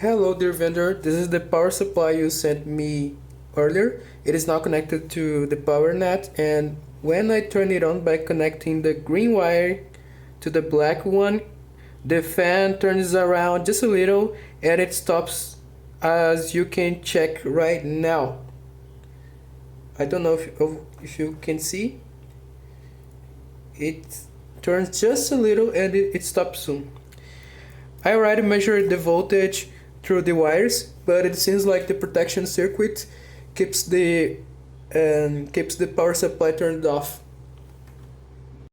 Hello dear vendor, this is the power supply you sent me earlier. It is now connected to the power net, and when I turn it on by connecting the green wire to the black one, the fan turns around just a little and it stops, as you can check right now. I don't know if you can see. It turns just a little and it stops soon. I already measured the voltage through the wires, but it seems like the protection circuit keeps the power supply turned off.